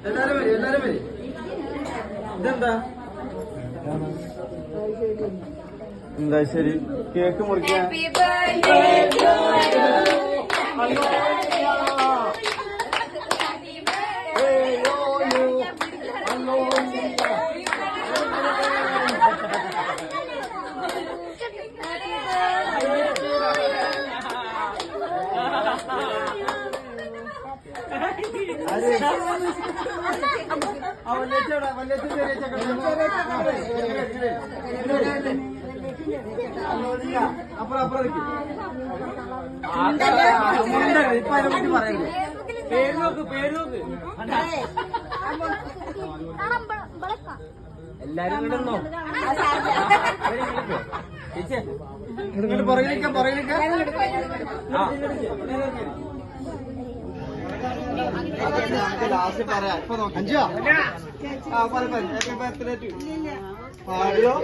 എല്ലാരും വരും, എല്ലാരും വരും. ഇതെന്താ? എന്താ ശരി, കേക്ക് മുറിക്കാൻ. അപ്പുറം അപ്പുറം ഇപ്പൊ അതിനെ പറ്റി പറയുന്നു. പേര് നോക്ക്, പേര് നോക്ക്. എല്ലാരും ഇടുന്നോ? ഇങ്ങോട്ട് പുറകിലിരിക്കാം, പുറകിലിരിക്കാം. ലാസ്റ്റ് പറയാം. ഇപ്പൊ നോക്കാം. അഞ്ചോ? ആ പറ. ഹാപ്പി ബർത്ത്ഡേ ടു പാടിയോ?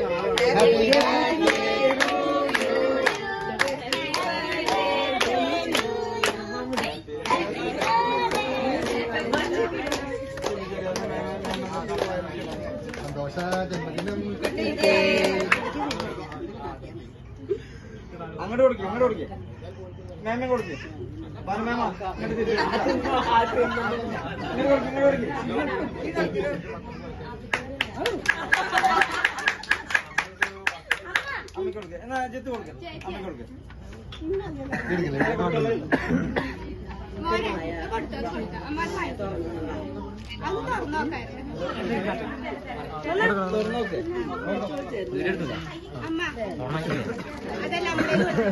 സന്തോഷ ജന്മദിനം. അങ്ങോട്ട് കൊടുക്കും, അങ്ങോട്ട് കൊടുക്കേ. മേമ കൊടുക്കേ. മേമ ഇങ്ങോട്ട് തിരിച്ചു അമ്മയ്ക്ക് കൊടുക്കേ. എന്നാ ജെത്ത് കൊടുക്കേ, അമ്മയ്ക്ക് കൊടുക്കേ.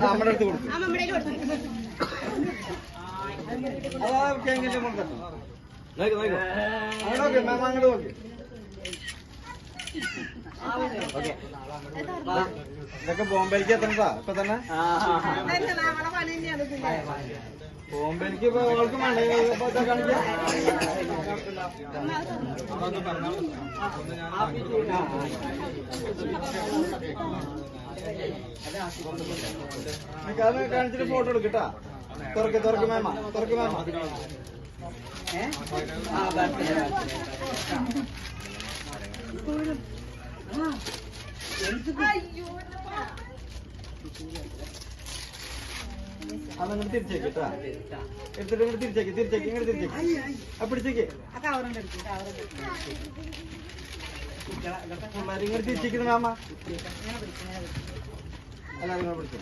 നമ്മുടെ അടുത്ത് കൊടുക്കും. അതാ അങ്ങോട്ട് മാമ അങ്ങോട്ട് നോക്കി. ഇതൊക്കെ ബോംബെക്ക് എത്തണതാ ഇപ്പൊ തന്നെ. ബോംബെക്ക് ഇപ്പൊ അവൾക്ക് കാണിക്കാം. കാണിച്ചിട്ട് ഫോട്ടോ എടുക്കട്ടാ. തുറക്ക് മേമ, തുറക്ക് മേമ. അതങ്ങനെ തിരിച്ചേക്കട്ടാ. എടുത്തിട്ട് ഇങ്ങോട്ട് തിരിച്ചേക്ക് ഇങ്ങോട്ട് തിരിച്ചേക്ക്. പിടിച്ചേക്ക് ഇങ്ങോട്ട് തിരിച്ചേക്കുന്നു മാമ. എല്ലാവരും ഇങ്ങനെ പിടിച്ചു.